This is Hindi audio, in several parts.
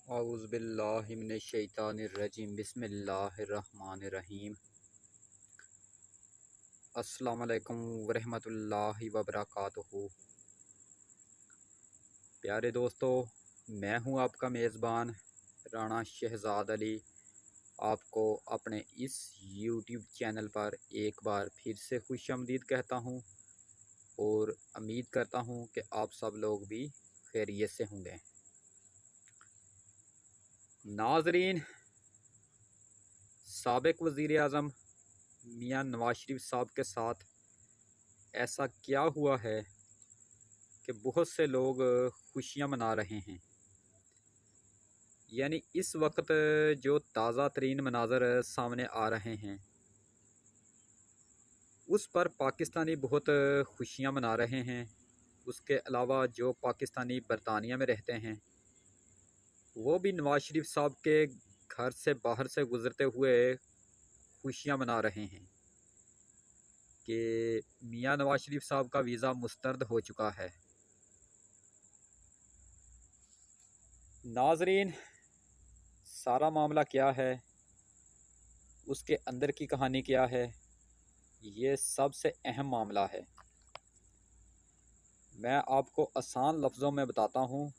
औज़ुबिल्लाहि मिनश्शैतानिर्रजीम बिस्मिल्लाहिर्रहमानिर्रहीम। अस्सलामु अलैकुम वरहमतुल्लाहि वबरकातुहू। प्यारे दोस्तों, मैं हूं आपका मेज़बान राना शहज़ाद अली। आपको अपने इस यूट्यूब चैनल पर एक बार फिर से खुशामदीद कहता हूं और उम्मीद करता हूं कि आप सब लोग भी खैरियत से होंगे। नाज़रीन, साबिक़ वज़ीर आज़म मियां नवाज शरीफ साहब के साथ ऐसा क्या हुआ है कि बहुत से लोग खुशियां मना रहे हैं। यानी इस वक्त जो ताज़ा तरीन मनाज़र सामने आ रहे हैं उस पर पाकिस्तानी बहुत खुशियां मना रहे हैं। उसके अलावा जो पाकिस्तानी बरतानिया में रहते हैं वो भी नवाज शरीफ साहब के घर से बाहर से गुज़रते हुए खुशियां मना रहे हैं कि मियां नवाज शरीफ साहब का वीज़ा मुस्तरद हो चुका है। नाजरीन, सारा मामला क्या है, उसके अंदर की कहानी क्या है, ये सबसे अहम मामला है। मैं आपको आसान लफ्ज़ों में बताता हूँ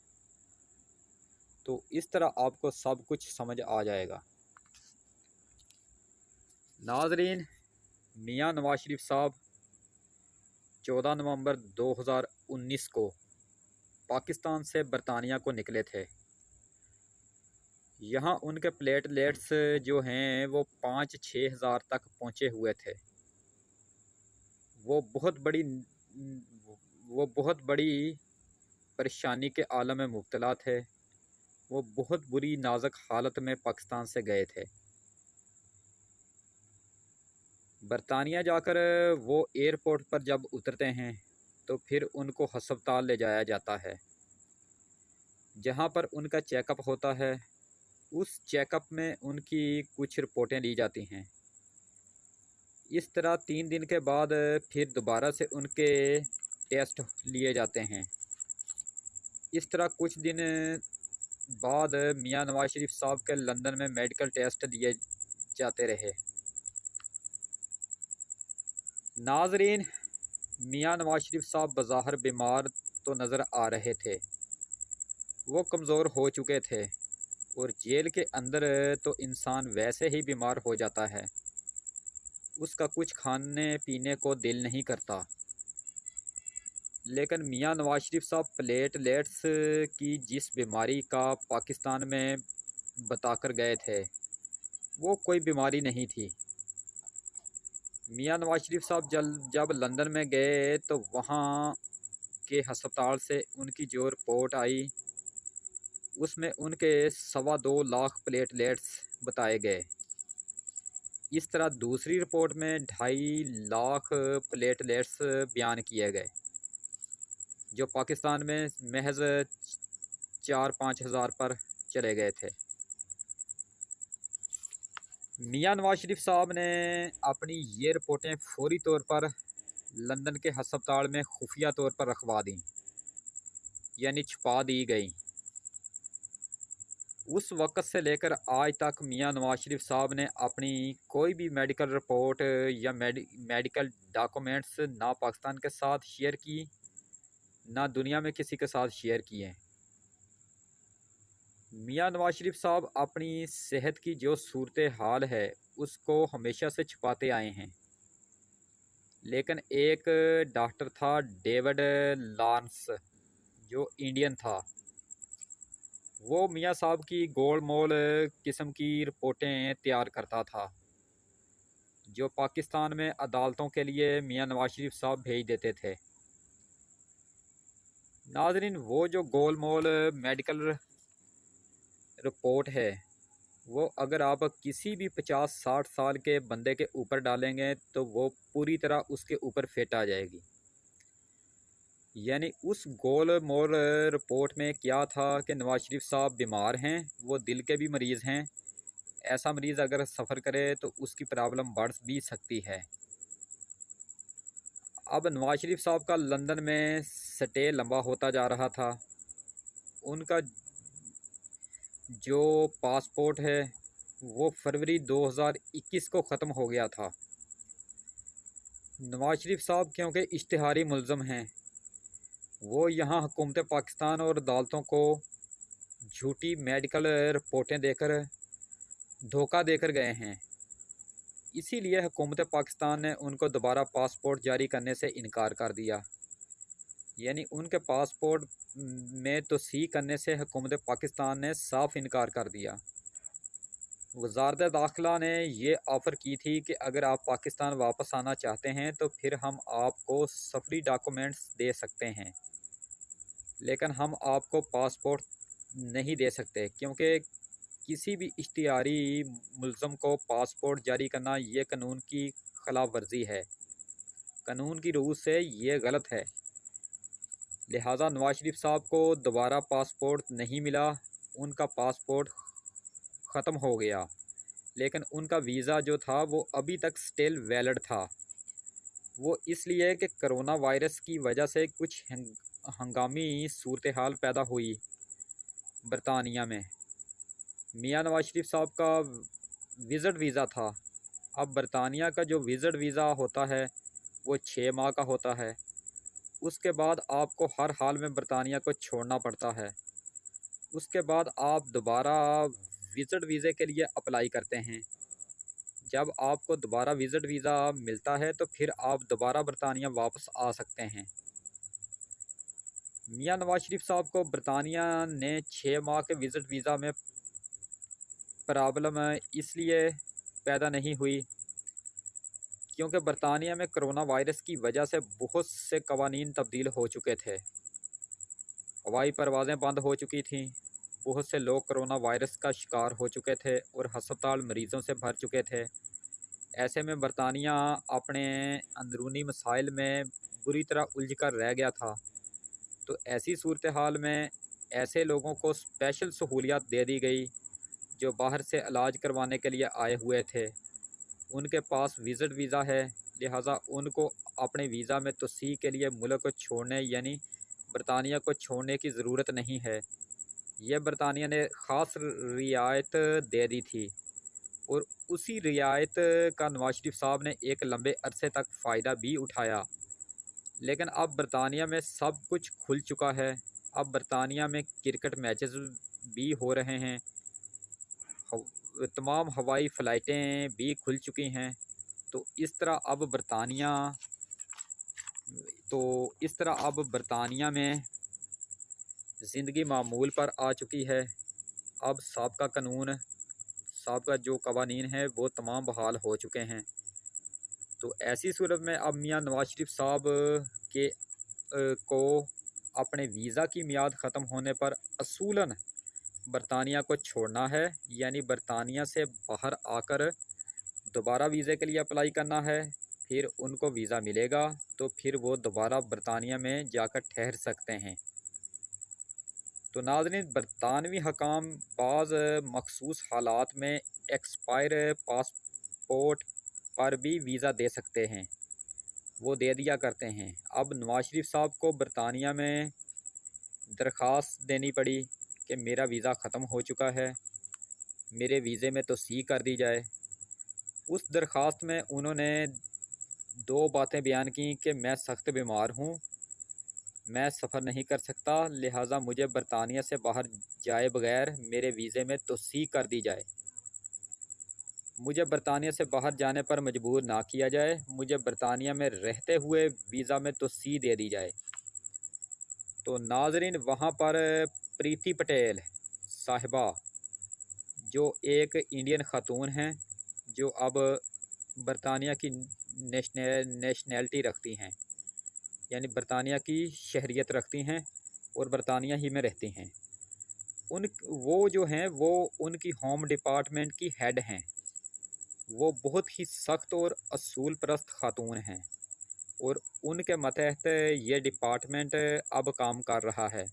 तो इस तरह आपको सब कुछ समझ आ जाएगा। नाजरीन, मियां नवाज शरीफ साहब 14 नवंबर 2019 को पाकिस्तान से बरतानिया को निकले थे। यहाँ उनके प्लेटलेट्स जो हैं वो 5-6 हज़ार तक पहुँचे हुए थे। वो बहुत बड़ी परेशानी के आलम में मुब्तला थे। वो बहुत बुरी नाजुक हालत में पाकिस्तान से गए थे। बरतानिया जाकर वो एयरपोर्ट पर जब उतरते हैं तो फिर उनको हस्पताल ले जाया जाता है, जहाँ पर उनका चेकअप होता है। उस चेकअप में उनकी कुछ रिपोर्टें ली जाती हैं। इस तरह 3 दिन के बाद फिर दोबारा से उनके टेस्ट लिए जाते हैं। इस तरह कुछ दिन बाद मियां नवाज शरीफ साहब के लंदन में मेडिकल टेस्ट लिए जाते रहे। नाजरीन, मियां नवाज शरीफ साहब बज़ाहिर बीमार तो नज़र आ रहे थे, वो कमज़ोर हो चुके थे और जेल के अंदर तो इंसान वैसे ही बीमार हो जाता है, उसका कुछ खाने पीने को दिल नहीं करता। लेकिन मियां नवाज शरीफ साहब प्लेटलेट्स की जिस बीमारी का पाकिस्तान में बताकर गए थे वो कोई बीमारी नहीं थी। मियां नवाज शरीफ साहब जब लंदन में गए तो वहाँ के हस्पताल से उनकी जो रिपोर्ट आई उसमें उनके 2.25 लाख प्लेटलेट्स बताए गए। इस तरह दूसरी रिपोर्ट में 2.5 लाख प्लेटलेट्स बयान किए गए, जो पाकिस्तान में महज 4-5 हज़ार पर चले गए थे। मियां नवाज शरीफ साहब ने अपनी ये रिपोर्टें फौरी तौर पर लंदन के हस्पताल में खुफिया तौर पर रखवा दी, यानी छुपा दी गई। उस वक़्त से लेकर आज तक मियां नवाज शरीफ साहब ने अपनी कोई भी मेडिकल रिपोर्ट या मेडिकल डॉक्यूमेंट्स ना पाकिस्तान के साथ शेयर की, ना दुनिया में किसी के साथ शेयर किए। मियां नवाज शरीफ साहब अपनी सेहत की जो सूरत हाल है उसको हमेशा से छुपाते आए हैं। लेकिन एक डॉक्टर था डेविड लॉरेंस, जो इंडियन था, वो मियां साहब की गोल मोल किस्म की रिपोर्टें तैयार करता था, जो पाकिस्तान में अदालतों के लिए मियां नवाज शरीफ साहब भेज देते थे। नाजरीन, वो जो गोल मोल मेडिकल रिपोर्ट है वो अगर आप किसी भी 50-60 साल के बंदे के ऊपर डालेंगे तो वो पूरी तरह उसके ऊपर फिट आ जाएगी। यानी उस गोल मोल रिपोर्ट में क्या था कि नवाज शरीफ साहब बीमार हैं, वो दिल के भी मरीज़ हैं। ऐसा मरीज़ अगर सफ़र करे तो उसकी प्रॉब्लम बढ़ भी सकती है। अब नवाज शरीफ साहब का लंदन में स्टे लंबा होता जा रहा था। उनका जो पासपोर्ट है वो फरवरी 2021 को ख़त्म हो गया था। नवाज शरीफ साहब क्योंकि इश्तिहारी मुलज़म हैं, वो यहाँ हुकूमत पाकिस्तान और अदालतों को झूठी मेडिकल रिपोर्टें देकर धोखा देकर गए हैं। इसीलिए हुकूमत पाकिस्तान ने उनको दोबारा पासपोर्ट जारी करने से इनकार कर दिया। यानी उनके पासपोर्ट में तौसीक़ करने से हुकूमत पाकिस्तान ने साफ इनकार कर दिया। वज़ारत दाखिला ने ये ऑफ़र की थी कि अगर आप पाकिस्तान वापस आना चाहते हैं तो फिर हम आपको सफरी डॉक्यूमेंट्स दे सकते हैं, लेकिन हम आपको पासपोर्ट नहीं दे सकते, क्योंकि किसी भी इश्तिहारी मुल्ज़म को पासपोर्ट जारी करना ये कानून की खिलाफ वर्जी है। कानून की रूह से ये गलत है। लिहाजा नवाज शरीफ साहब को दोबारा पासपोर्ट नहीं मिला, उनका पासपोर्ट ख़त्म हो गया, लेकिन उनका वीज़ा जो था वो अभी तक स्टिल वैलिड था। वो इसलिए कि करोना वायरस की वजह से कुछ हंगामी सूरत हाल पैदा हुई बरतानिया में। मियां नवाज शरीफ साहब का विज़िट वीज़ा था। अब बरतानिया का जो विज़िट वीज़ा होता है वो 6 माह का होता है। उसके बाद आपको हर हाल में बरतानिया को छोड़ना पड़ता है। उसके बाद आप दोबारा विज़िट वीज़े के लिए अप्लाई करते हैं। जब आपको दोबारा विज़िट वीज़ा मिलता है तो फिर आप दोबारा बरतानिया वापस आ सकते हैं। मियां नवाज शरीफ साहब को बरतानिया ने 6 माह के विज़िट वीज़ा में प्रॉब्लम इसलिए पैदा नहीं हुई क्योंकि बरतानिया में कोरोना वायरस की वजह से बहुत से कवानीन तब्दील हो चुके थे। हवाई परवाज़ें बंद हो चुकी थीं, बहुत से लोग कोरोना वायरस का शिकार हो चुके थे और हस्पताल मरीज़ों से भर चुके थे। ऐसे में बरतानिया अपने अंदरूनी मसाइल में बुरी तरह उलझ कर रह गया था। तो ऐसी सूरत हाल में ऐसे लोगों को स्पेशल सहूलियत दे दी गई जो बाहर से इलाज करवाने के लिए आए हुए थे। उनके पास विज़िट वीज़ा है, लिहाजा उनको अपने वीज़ा में तौसीक़ के लिए मुल्क को छोड़ने यानी बरतानिया को छोड़ने की ज़रूरत नहीं है। यह बरतानिया ने ख़ास रियायत दे दी थी और उसी रियायत का नवाज शरीफ साहब ने एक लंबे अरसे तक फ़ायदा भी उठाया। लेकिन अब बरतानिया में सब कुछ खुल चुका है। अब बरतानिया में क्रिकेट मैचेस भी हो रहे हैं, तमाम हवाई फ़्लाइटें भी खुल चुकी हैं। तो इस तरह अब बरतानिया में ज़िंदगी मामूल पर आ चुकी है। अब साबका जो कवानीन है वो तमाम बहाल हो चुके हैं। तो ऐसी सूरत में अब मियां नवाज शरीफ साहब के को अपने वीज़ा की मियाद ख़त्म होने पर असूलन बरतानिया को छोड़ना है, यानी बरतानिया से बाहर आकर दोबारा वीज़े के लिए अप्लाई करना है। फिर उनको वीज़ा मिलेगा तो फिर वो दोबारा बरतानिया में जाकर ठहर सकते हैं। तो नाज़रीन, बरतानवी हकाम बाज़ मखसूस हालात में एक्सपायर पासपोर्ट पर भी वीज़ा दे सकते हैं, वो दे दिया करते हैं। अब नवाज शरीफ साहब को बरतानिया में दरख्वास्त देनी पड़ी कि मेरा वीज़ा ख़त्म हो चुका है, मेरे वीज़े में तौसीक़ कर दी जाए। उस दरख्वास्त में उन्होंने 2 बातें बयान की कि मैं सख्त बीमार हूँ, मैं सफ़र नहीं कर सकता, लिहाजा मुझे बरतानिया से बाहर जाए बग़ैर मेरे वीज़े में तौसीक़ कर दी जाए। मुझे बरतानिया से बाहर जाने पर मजबूर ना किया जाए, मुझे बरतानिया में रहते हुए वीज़ा में तौसीक़ दे दी जाए। तो नाज़रीन, वहाँ पर प्रीति पटेल साहिबा, जो एक इंडियन ख़ातून हैं, जो अब बरतानिया की नेशनैलिटी रखती हैं, यानी बरतानिया की शहरियत रखती हैं और बरतानिया ही में रहती हैं। वो जो हैं वो उनकी होम डिपार्टमेंट की हेड हैं। वो बहुत ही सख्त और असूल परस्त ख़ातून हैं और उनके मतहत ये डिपार्टमेंट अब काम कर रहा है।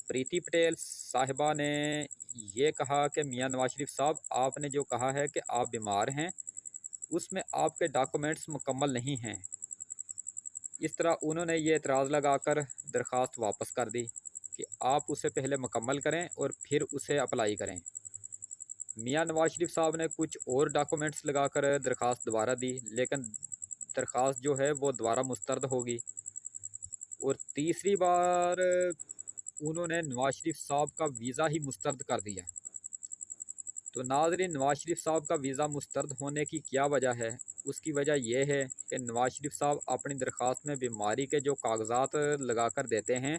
प्रीति पटेल साहिबा ने ये कहा कि मियां नवाज शरीफ साहब, आपने जो कहा है कि आप बीमार हैं, उसमें आपके डॉक्यूमेंट्स मुकम्मल नहीं हैं। इस तरह उन्होंने ये एतराज़ लगाकर दरख्वास्त वापस कर दी। कि आप उसे पहले मुकम्मल करें और फिर उसे अप्लाई करें। मियां नवाज शरीफ साहब ने कुछ और डॉक्यूमेंट्स लगाकर दरख्वास्त दोबारा दी, लेकिन दरख्वास्त जो है वो दोबारा मुस्तरद होगी। और तीसरी बार उन्होंने नवाज शरीफ साहब का वीज़ा ही मुस्तरद कर दिया। तो नाज़रीन, नवाज शरीफ साहब का वीज़ा मुस्तरद होने की क्या वजह है? उसकी वजह यह है कि नवाज शरीफ साहब अपनी दरख्वास्त में बीमारी के जो कागजात लगा कर देते हैं,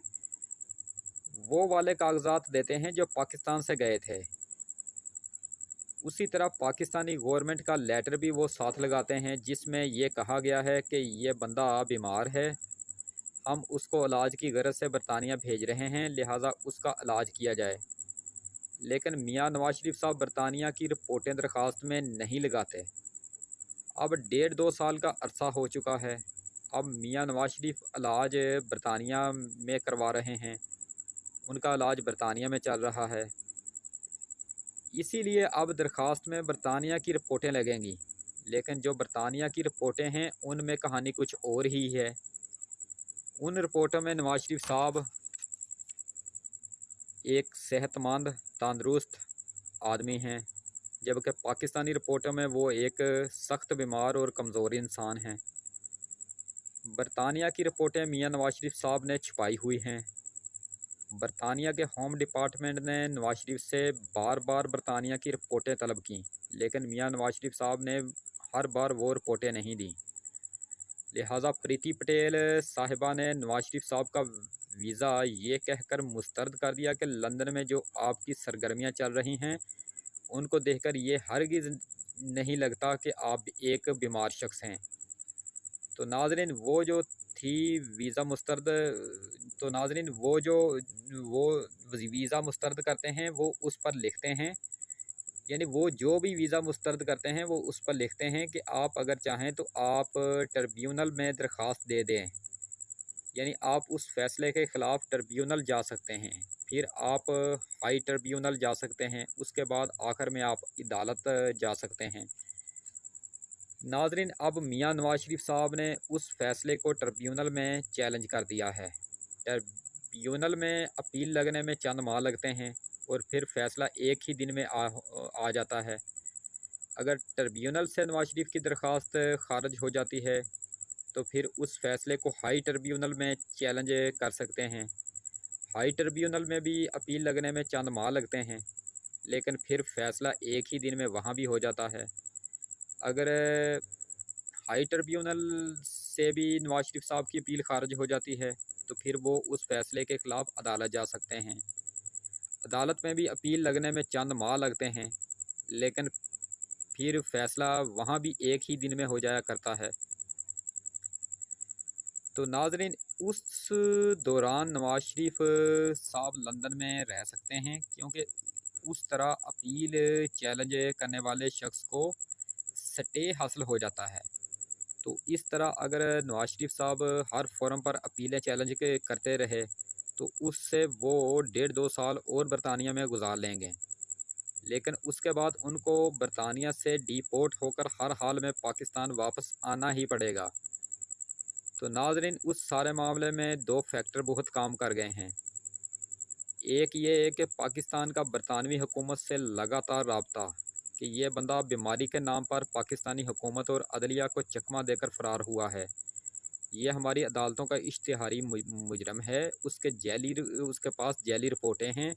वो वाले कागजात देते हैं जो पाकिस्तान से गए थे। उसी तरह पाकिस्तानी गवर्नमेंट का लेटर भी वो साथ लगाते हैं, जिसमें ये कहा गया है कि ये बंदा बीमार है, हम उसको इलाज की गरज से बरतानिया भेज रहे हैं, लिहाजा उसका इलाज किया जाए। लेकिन मियां नवाज शरीफ साहब बरतानिया की रिपोर्टें दरख्वास्त में नहीं लगाते। अब 1.5-2 साल का अरसा हो चुका है। अब मियां नवाज शरीफ इलाज बरतानिया में करवा रहे हैं, उनका इलाज बरतानिया में चल रहा है। इसीलिए अब दरख्वास्त में बरतानिया की रिपोर्टें लगेंगी, लेकिन जो बरतानिया की रिपोर्टें हैं उनमें कहानी कुछ और ही है। उन रिपोर्टों में नवाज शरीफ साहब एक सेहतमंद तंदुरुस्त आदमी हैं, जबकि पाकिस्तानी रिपोर्टों में वो एक सख्त बीमार और कमज़ोर इंसान हैं। बरतानिया की रिपोर्टें मियां नवाज शरीफ साहब ने छुपाई हुई हैं। बरतानिया के होम डिपार्टमेंट ने नवाज शरीफ से बार बार बरतानिया की रिपोर्टें तलब की, लेकिन मियां नवाज शरीफ साहब ने हर बार वो रिपोर्टें नहीं दी। लिहाजा प्रीति पटेल साहिबा ने नवाज शरीफ साहब का वीज़ा ये कहकर मुस्तरद कर दिया कि लंदन में जो आपकी सरगर्मियां चल रही हैं उनको देखकर ये हरगिज़ नहीं लगता कि आप एक बीमार शख्स हैं। तो नाज़रीन, वो जो थी वीज़ा मुस्तरद तो नाज़रीन वो वीज़ा मुस्तरद करते हैं वो उस पर लिखते हैं, यानी वो जो भी वीज़ा मुस्तरद करते हैं वो उस पर लिखते हैं कि आप अगर चाहें तो आप ट्रिब्यूनल में दरख्वास्त दे दें, यानी आप उस फैसले के ख़िलाफ़ ट्रिब्यूनल जा सकते हैं, फिर आप हाई ट्रिब्यूनल जा सकते हैं, उसके बाद आखिर में आप अदालत जा सकते हैं। नाज़रीन, अब मियां नवाज शरीफ साहब ने उस फैसले को ट्रिब्यूनल में चैलेंज कर दिया है। ट्रिब्यूनल में अपील लगने में चंद माह लगते हैं और फिर फ़ैसला एक ही दिन में आ जाता है। अगर ट्रिब्यूनल से नवाज शरीफ की दरख्वास्त खारिज हो जाती है तो फिर उस फैसले को हाई ट्रिब्यूनल में चैलेंज कर सकते हैं। हाई ट्रिब्यूनल में भी अपील लगने में चंद माह लगते हैं, लेकिन फिर फ़ैसला एक ही दिन में वहाँ भी हो जाता है। अगर हाई ट्रिब्यूनल से भी नवाज शरीफ साहब की अपील खारिज हो जाती है तो फिर वो उस फैसले के ख़िलाफ़ अदालत जा सकते हैं। अदालत में भी अपील लगने में चंद माह लगते हैं, लेकिन फिर फ़ैसला वहाँ भी एक ही दिन में हो जाया करता है। तो नाज़रीन, उस दौरान नवाज शरीफ साहब लंदन में रह सकते हैं, क्योंकि उस तरह अपील चैलेंज करने वाले शख्स को स्टे हासिल हो जाता है। तो इस तरह अगर नवाज शरीफ साहब हर फोरम पर अपीलें चैलेंज के करते रहे तो उससे वो 1.5-2 साल और बरतानिया में गुजार लेंगे, लेकिन उसके बाद उनको बरतानिया से डिपोर्ट होकर हर हाल में पाकिस्तान वापस आना ही पड़ेगा। तो नाज़रीन, उस सारे मामले में दो फैक्टर बहुत काम कर गए हैं। एक ये है कि पाकिस्तान का बरतानवी हुकूमत से लगातार रब्ता कि ये बंदा बीमारी के नाम पर पाकिस्तानी हुकूमत और अदलिया को चकमा देकर फ़रार हुआ है। ये हमारी अदालतों का इश्तिहारी मुजरम है, उसके पास जैली रिपोर्टें हैं।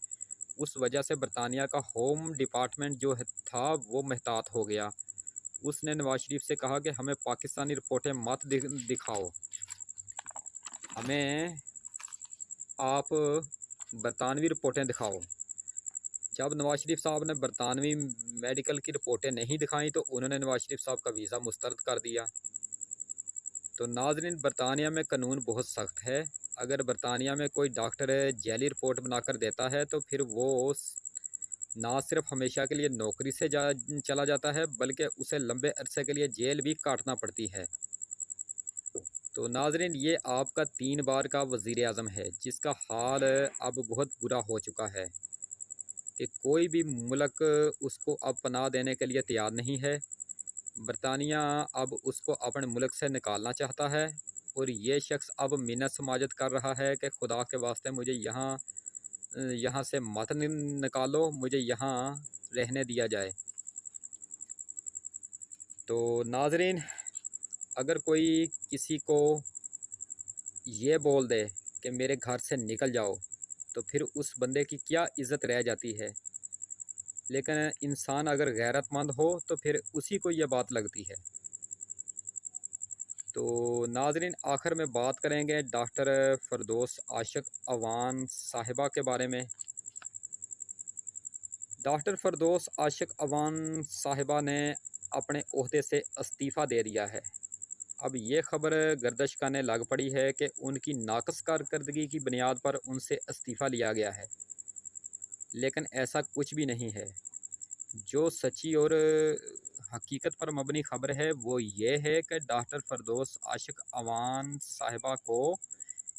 उस वजह से बरतानिया का होम डिपार्टमेंट जो था वो महतात हो गया। उसने नवाज शरीफ से कहा कि हमें पाकिस्तानी रिपोर्टें मत दिखाओ, हमें आप बरतानवी रिपोर्टें दिखाओ। जब नवाज शरीफ साहब ने बरतानवी मेडिकल की रिपोर्टें नहीं दिखाई तो उन्होंने नवाज शरीफ साहब का वीज़ा मुस्तरद कर दिया। तो नाज़रीन, बरतानिया में कानून बहुत सख्त है। अगर बरतानिया में कोई डॉक्टर जैली रिपोर्ट बनाकर देता है तो फिर वो ना सिर्फ हमेशा के लिए नौकरी से चला जाता है, बल्कि उसे लंबे अरसे के लिए जेल भी काटना पड़ती है। तो नाज़रीन, ये आपका 3 बार का वज़ीर आज़म है, जिसका हाल अब बहुत बुरा हो चुका है कि कोई भी मुल्क उसको अब पनाह देने के लिए तैयार नहीं है। बरतानिया अब उसको अपने मुल्क से निकालना चाहता है और ये शख्स अब मिन्नत समाजत कर रहा है कि खुदा के वास्ते मुझे यहाँ यहाँ से मत निकालो, मुझे यहाँ रहने दिया जाए। तो नाज़रीन, अगर कोई किसी को ये बोल दे कि मेरे घर से निकल जाओ, तो फिर उस बंदे की क्या इज़्ज़त रह जाती है। लेकिन इंसान अगर गैरतमंद हो तो फिर उसी को ये बात लगती है। तो नाज़रीन, आखिर में बात करेंगे डॉक्टर फ़रदौस आशिक़ अवान साहिबा के बारे में। डॉक्टर फ़रदौस आशिक़ अवान साहिबा ने अपने ओहदे से इस्तीफ़ा दे दिया है। अब ये ख़बर गर्दिश करने लग पड़ी है कि उनकी नाक़िस कारकर्दगी की बुनियाद पर उनसे इस्तीफ़ा लिया गया है, लेकिन ऐसा कुछ भी नहीं है। जो सच्ची और हकीकत पर मबनी ख़बर है वो ये है कि डॉक्टर फ़रदौस आशिक़ अवान साहिबा को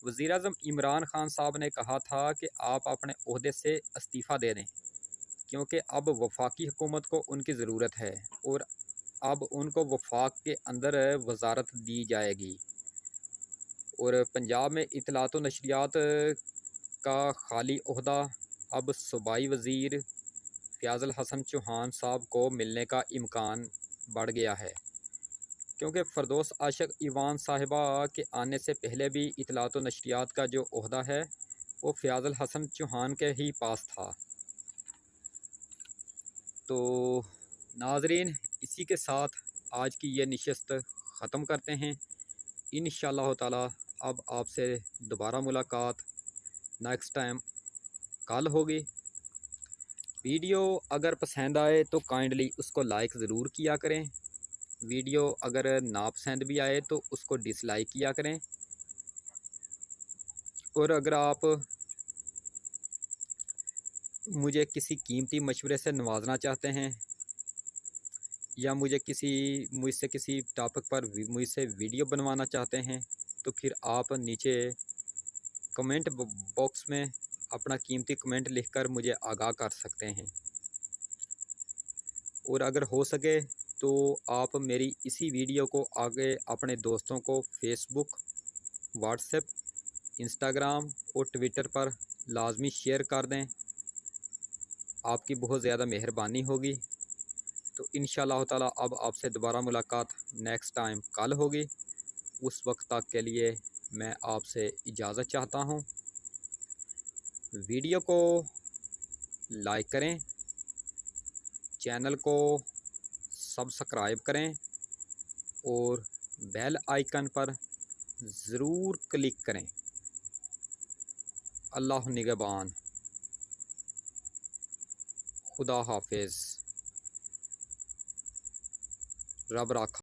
वज़ीर-ए-आज़म इमरान ख़ान साहब ने कहा था कि आप अपने ओहदे से इस्तीफ़ा दे दें, क्योंकि अब वफाकी हुकूमत को उनकी ज़रूरत है और अब उनको वफाक के अंदर वज़ारत दी जाएगी। और पंजाब में इत्तलात व नशरियात का खाली ओहदा अब सूबाई वज़ीर फ़याज़ुल हसन चौहान साहब को मिलने का इम्कान बढ़ गया है, क्योंकि फ़रदौस आशिक़ अवान साहिबा के आने से पहले भी इत्तलात व नशरियात का जो ओहदा है वो फ़याज़ुल हसन चौहान के ही पास था। तो नाज़रीन, इसी के साथ आज की ये नशिस्त ख़त्म करते हैं। इंशाअल्लाह ताला अब आपसे दोबारा मुलाकात नेक्स्ट टाइम कल होगी। वीडियो अगर पसंद आए तो काइंडली उसको लाइक ज़रूर किया करें। वीडियो अगर नापसंद भी आए तो उसको डिसलाइक किया करें। और अगर आप मुझे किसी कीमती मशवरे से नवाजना चाहते हैं या मुझसे किसी टॉपिक पर मुझसे वीडियो बनवाना चाहते हैं, तो फिर आप नीचे कमेंट बॉक्स में अपना कीमती कमेंट लिखकर मुझे आगाह कर सकते हैं। और अगर हो सके तो आप मेरी इसी वीडियो को आगे अपने दोस्तों को फेसबुक, व्हाट्सएप, इंस्टाग्राम और ट्विटर पर लाजमी शेयर कर दें। आपकी बहुत ज़्यादा मेहरबानी होगी। तो इंशाअल्लाह ताला अब आपसे दोबारा मुलाकात नेक्स्ट टाइम कल होगी। उस वक्त तक के लिए मैं आपसे इजाज़त चाहता हूँ। वीडियो को लाइक करें, चैनल को सब्सक्राइब करें और बेल आइकन पर ज़रूर क्लिक करें। अल्लाह निगहबान। खुदा हाफिज़। रब राखा।